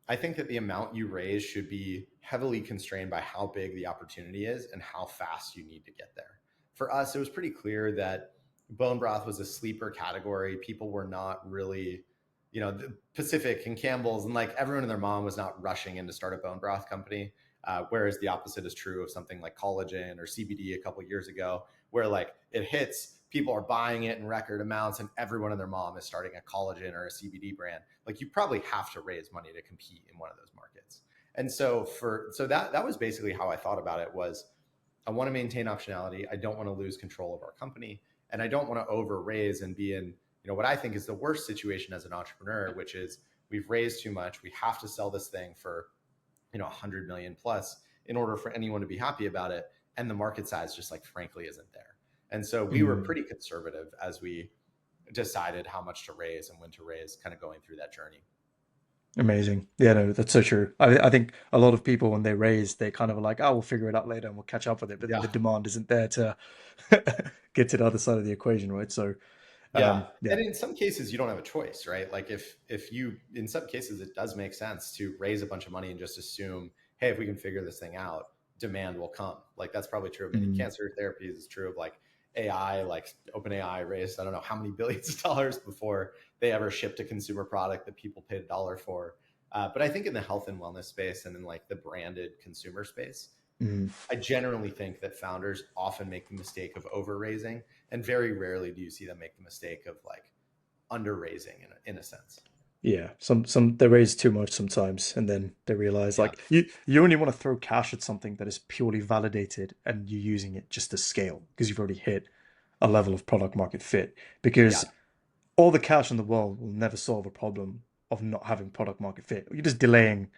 B: I think that the amount you raise should be heavily constrained by how big the opportunity is and how fast you need to get there. For us, it was pretty clear that bone broth was a sleeper category. People were not really, the Pacific and Campbell's and like everyone and their mom was not rushing in to start a bone broth company. Whereas the opposite is true of something like collagen or CBD a couple of years ago, where like it hits, people are buying it in record amounts, and everyone and their mom is starting a collagen or a CBD brand. Like you probably have to raise money to compete in one of those markets. And so that was basically how I thought about it was, I want to maintain optionality. I don't want to lose control of our company, and I don't want to over raise and be in, what I think is the worst situation as an entrepreneur, which is we've raised too much. We have to sell this thing for 100 million plus in order for anyone to be happy about it. And the market size just like frankly isn't there. And so we were pretty conservative as we decided how much to raise and when to raise, kind of going through that journey.
C: Amazing. Yeah, no, that's so true. I think a lot of people when they raise, they kind of are like, oh, we'll figure it out later and we'll catch up with it. But then
B: Yeah.
C: the demand isn't there to get to the other side of the equation, right? So,
B: Yeah.
C: yeah.
B: And in some cases you don't have a choice, right? Like if you, in some cases it does make sense to raise a bunch of money and just assume, hey, if we can figure this thing out, demand will come. Like that's probably true of many cancer therapies. It's true of like AI, like OpenAI raised, I don't know how many billions of dollars before they ever shipped a consumer product that people paid $1 for. But I think in the health and wellness space and in like the branded consumer space, I generally think that founders often make the mistake of over raising, and very rarely do you see them make the mistake of like under raising in a sense.
C: Yeah, some they raise too much sometimes, and then they realize
B: Yeah.
C: like you only want to throw cash at something that is purely validated, and you're using it just to scale because you've already hit a level of product market fit.
B: Yeah,
C: Because all the cash in the world will never solve a problem of not having product market fit. You're just delaying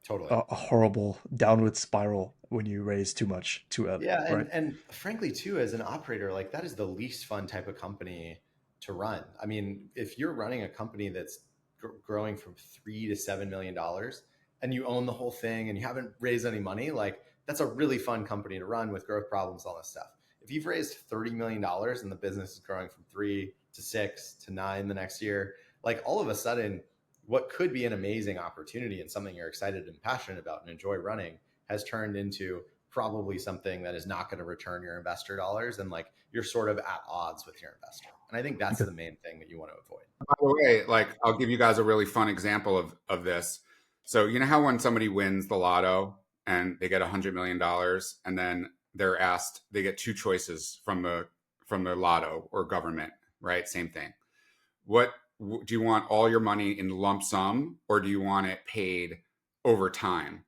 B: totally.
C: a horrible downward spiral when you raise too much too early,
B: Yeah,
C: right?
B: and frankly too, as an operator, like that is the least fun type of company to run. I mean, if you're running a company that's growing from $3 to $7 million and you own the whole thing and you haven't raised any money, like that's a really fun company to run with growth problems, all this stuff. If you've raised $30 million and the business is growing from 3 to 6 to 9 the next year, like all of a sudden, what could be an amazing opportunity and something you're excited and passionate about and enjoy running has turned into probably something that is not going to return your investor dollars, and like you're sort of at odds with your investor. And I think that's
C: Okay.
B: the main thing that you want to avoid.
A: By the way, like I'll give you guys a really fun example of this. So you know how when somebody wins the lotto and they get $100 million, and then they're asked, they get two choices from the lotto or government, right? Same thing. What do you want, all your money in lump sum, or do you want it paid over time?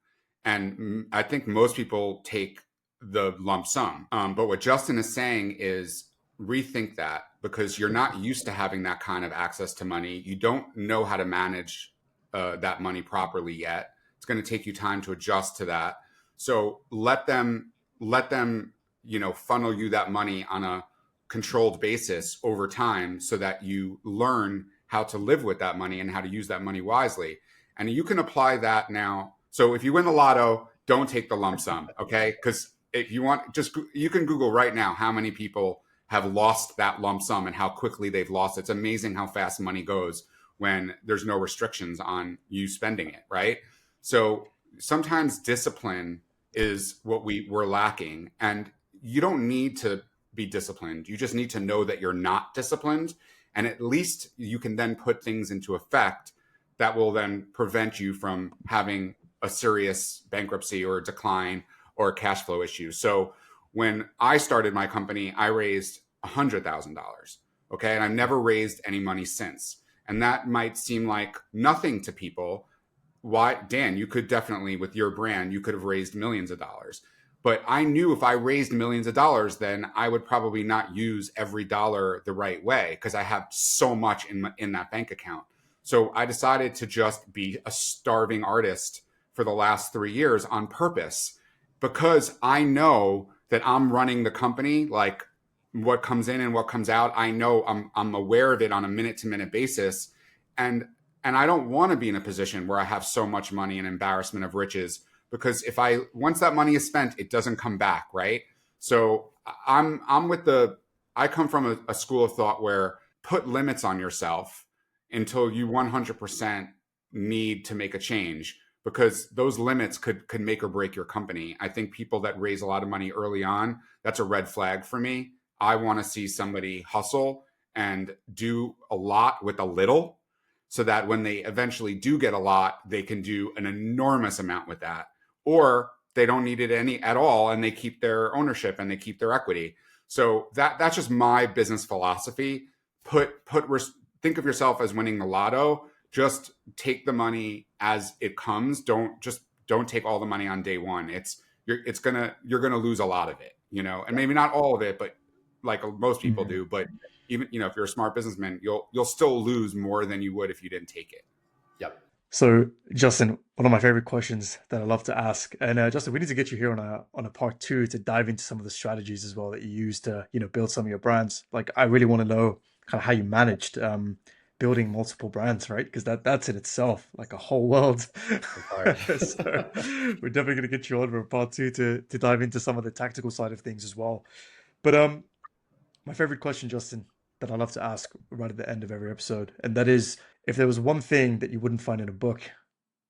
A: And I think most people take the lump sum. But what Justin is saying is rethink that, because you're not used to having that kind of access to money. You don't know how to manage that money properly yet. It's going to take you time to adjust to that. So let them funnel you that money on a controlled basis over time, so that you learn how to live with that money and how to use that money wisely. And you can apply that now. So if you win the lotto, don't take the lump sum, okay? Because if you want, you can Google right now how many people have lost that lump sum and how quickly they've lost it. It's amazing how fast money goes when there's no restrictions on you spending it, right? So sometimes discipline is what we're lacking, and you don't need to be disciplined. You just need to know that you're not disciplined, and at least you can then put things into effect that will then prevent you from having a serious bankruptcy or a decline or a cash flow issue. So when I started my company, I raised $100,000. Okay. And I've never raised any money since. And that might seem like nothing to people. Why, Dan, you could definitely, with your brand, you could have raised millions of dollars. But I knew if I raised millions of dollars, then I would probably not use every dollar the right way, because I have so much in that bank account. So I decided to just be a starving artist for the last 3 years on purpose, because I know that I'm running the company. Like, what comes in and what comes out, I know I'm aware of it on a minute to minute basis. And I don't want to be in a position where I have so much money and embarrassment of riches, because once that money is spent, it doesn't come back, right? So I come from a school of thought where put limits on yourself until you 100% need to make a change, because those limits could make or break your company. I think people that raise a lot of money early on, that's a red flag for me. I want to see somebody hustle and do a lot with a little, so that when they eventually do get a lot, they can do an enormous amount with that. Or they don't need it any at all, and they keep their ownership and they keep their equity. So that's just my business philosophy. Think of yourself as winning the lotto. Just take the money as it comes. Don't take all the money on day one. You're gonna lose a lot of it, and maybe not all of it, but like most people do. But even if you're a smart businessman, you'll still lose more than you would if you didn't take it.
B: Yep.
C: So, Justin, one of my favorite questions that I love to ask, and Justin, we need to get you here on a part two to dive into some of the strategies as well that you use to build some of your brands. Like, I really want to know kind of how you managed building multiple brands, right? Because that's in itself like a whole world. So we're definitely going to get you on for part two to dive into some of the tactical side of things as well. But my favorite question, Justin, that I love to ask right at the end of every episode, and that is, if there was one thing that you wouldn't find in a book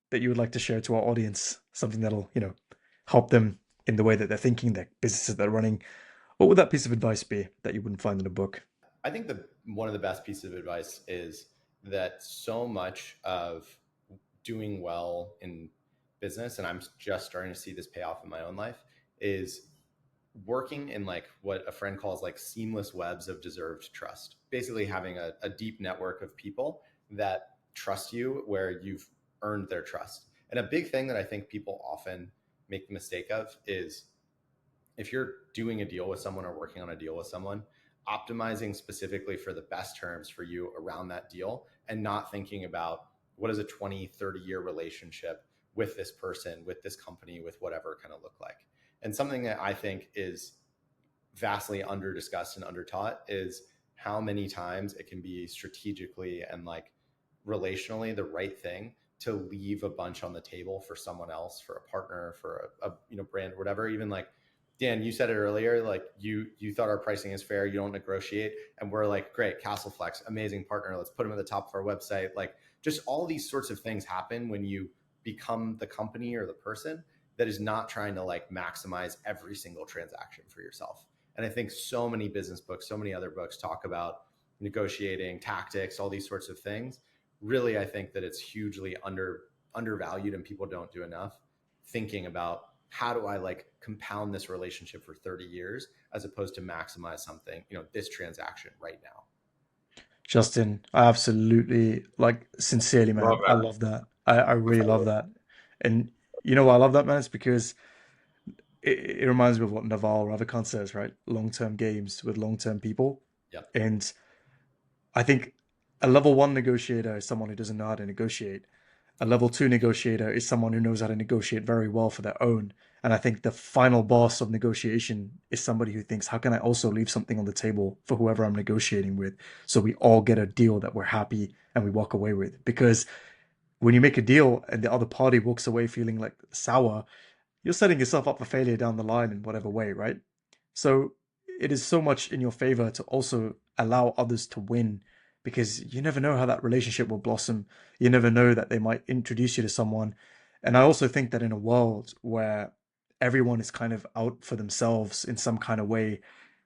C: that you would like to share to our audience, something that'll, help them in the way that they're thinking, their businesses they're running, what would that piece of advice be that you wouldn't find in a book?
B: I think one of the best pieces of advice is that so much of doing well in business, and I'm just starting to see this pay off in my own life, is working in like what a friend calls like seamless webs of deserved trust. Basically having a deep network of people that trust you where you've earned their trust. And a big thing that I think people often make the mistake of is, if you're doing a deal with someone or working on a deal with someone, optimizing specifically for the best terms for you around that deal, and not thinking about what does a 20, 30-year relationship with this person, with this company, with whatever kind of look like. And something that I think is vastly under discussed and under taught is how many times it can be strategically and like relationally the right thing to leave a bunch on the table for someone else, for a partner, for a brand, whatever. Even like, Dan, you said it earlier, like you thought our pricing is fair, you don't negotiate. And we're like, great, Castle Flexx, amazing partner. Let's put them at the top of our website. Like, just all these sorts of things happen when you become the company or the person that is not trying to like maximize every single transaction for yourself. And I think so many business books, so many other books talk about negotiating tactics, all these sorts of things. Really, I think that it's hugely undervalued, and people don't do enough thinking about, how do I like compound this relationship for 30 years as opposed to maximize something, this transaction right now.
C: Justin, I absolutely, like, sincerely, man, I love that. I really love that. And you know why I love that, man? It's because it reminds me of what Naval Ravikant says, right? Long-term games with long-term people.
B: Yeah.
C: And I think a level one negotiator is someone who doesn't know how to negotiate. A level two negotiator is someone who knows how to negotiate very well for their own. And I think the final boss of negotiation is somebody who thinks, how can I also leave something on the table for whoever I'm negotiating with? So we all get a deal that we're happy and we walk away with. Because when you make a deal and the other party walks away feeling like sour, you're setting yourself up for failure down the line in whatever way, right? So it is so much in your favor to also allow others to win because you never know how that relationship will blossom. You never know that they might introduce you to someone. And I also think that in a world where everyone is kind of out for themselves in some kind of way,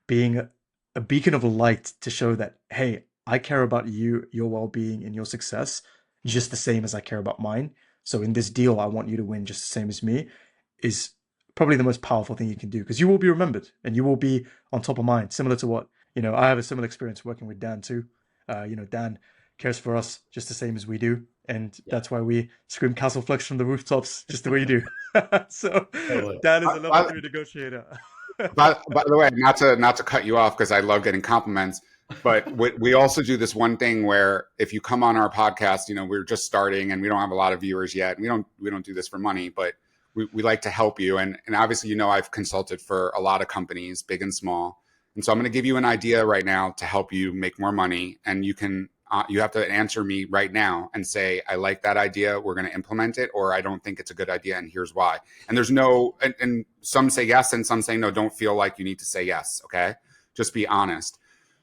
C: being a beacon of light to show that, hey, I care about you, your well being, and your success just the same as I care about mine. So in this deal, I want you to win just the same as me is probably the most powerful thing you can do because you will be remembered and you will be on top of mind. Similar to what, I have a similar experience working with Dan too. Dan cares for us just the same as we do. And
B: Yeah.
C: that's why we scream Castle Flexx from the rooftops just the way you do. So
B: Totally.
C: Dan is a level
A: By,
C: 3 negotiator.
A: by the way, not to cut you off because I love getting compliments, but we also do this one thing where if you come on our podcast, we're just starting and we don't have a lot of viewers yet. We don't do this for money, but we like to help you. And obviously, I've consulted for a lot of companies, big and small. And so I'm going to give you an idea right now to help you make more money. And you have to answer me right now and say, I like that idea. We're going to implement it, or I don't think it's a good idea. And here's why. And there's no, and some say yes and some say no. Don't feel like you need to say yes. Okay. Just be honest.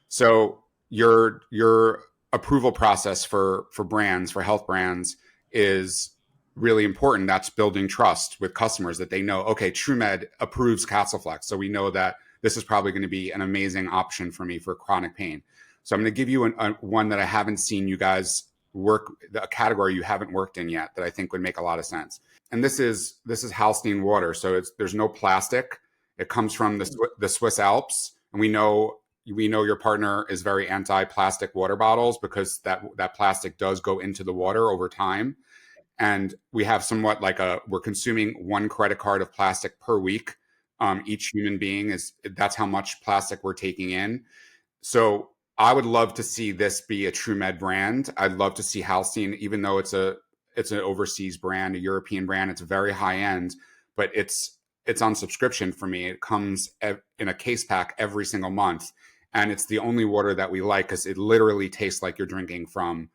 A: So your approval process for brands, for health brands, is really important. That's building trust with customers that they know, okay, TrueMed approves Castle Flexx. So we know that this is probably going to be an amazing option for me for chronic pain. So I'm going to give you one that I haven't seen you guys work, a category you haven't worked in yet that I think would make a lot of sense. And this is Halstein water. So there's no plastic. It comes from the Swiss Alps, and we know your partner is very anti-plastic water bottles because that plastic does go into the water over time. And we have somewhat like we're consuming one credit card of plastic per week. Each human being that's how much plastic we're taking in. So I would love to see this be a TrueMed brand. I'd love to see Halstein, even though it's an overseas brand, a European brand. It's very high end, but it's on subscription for me. It comes in a case pack every single month, and it's the only water that we like because it literally tastes like you're drinking from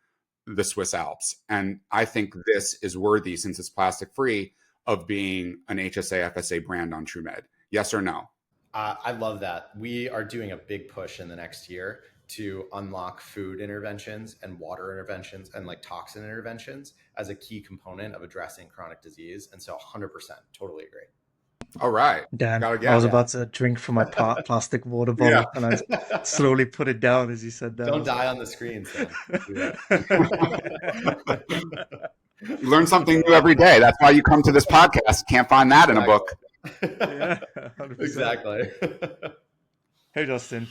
A: the Swiss Alps. And I think this is worthy, since it's plastic free, of being an HSA FSA brand on TrueMed. Yes or no?
B: I love that. We are doing a big push in the next year to unlock food interventions and water interventions and like toxin interventions as a key component of addressing chronic disease. And so 100% totally agree.
A: All right.
C: Dan,
A: Gotta
C: I was
A: get.
C: about to drink from my plastic water
A: Yeah.
C: bottle and I slowly put it down as you said that.
B: Don't die on the screen, Sam.
A: You learn something new every day. That's why you come to this podcast. Can't find that in a book.
C: Yeah, 100%.
B: Exactly.
C: Hey, Justin.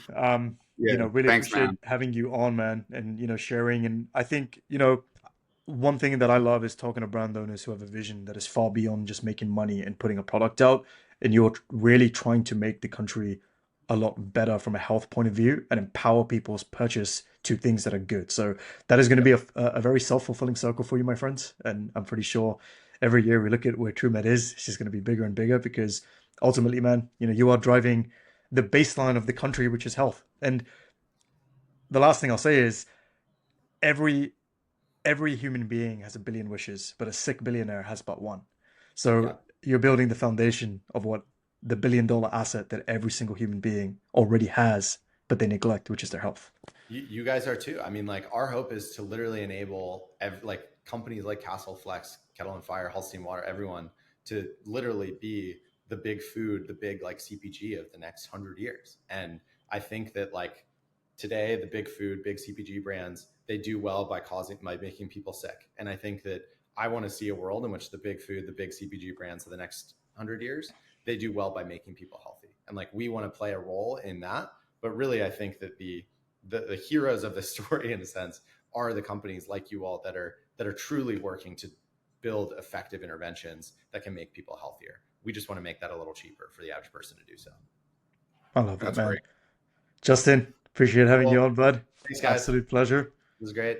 A: Yeah.
C: Really
A: Thanks,
C: appreciate
A: man.
C: having you on, man, and sharing. And I think, one thing that I love is talking to brand owners who have a vision that is far beyond just making money and putting a product out. And you're really trying to make the country a lot better from a health point of view and empower people's purchase to things that are good. So that is going to be a very self-fulfilling circle for you, my friends. And I'm pretty sure every year we look at where TrueMed is, it's just going to be bigger and bigger because ultimately, man, you are driving the baseline of the country, which is health. And the last thing I'll say is every human being has a billion wishes, but a sick billionaire has but one. So
B: Yeah.
C: you're building the foundation of what the $1 billion asset that every single human being already has, but they neglect, which is their health.
B: You guys are too. I mean, like our hope is to literally enable like companies like Castle Flexx, Kettle and Fire, Halstein Water, everyone to literally be the big food, the big like CPG of the next 100 years. And I think that like today, the big food, big CPG brands, they do well by making people sick. And I think that I want to see a world in which the big food, the big CPG brands of the next 100 years, they do well by making people healthy. And like we want to play a role in that. But really, I think that the heroes of the story, in a sense, are the companies like you all that are truly working build effective interventions that can make people healthier. We just want to make that a little cheaper for the average person to do so.
C: I love that,
A: That's
C: man.
A: great.
C: Justin, appreciate having you
B: Cool.
C: on, bud.
B: Thanks, guys.
C: Absolute pleasure.
B: It was great.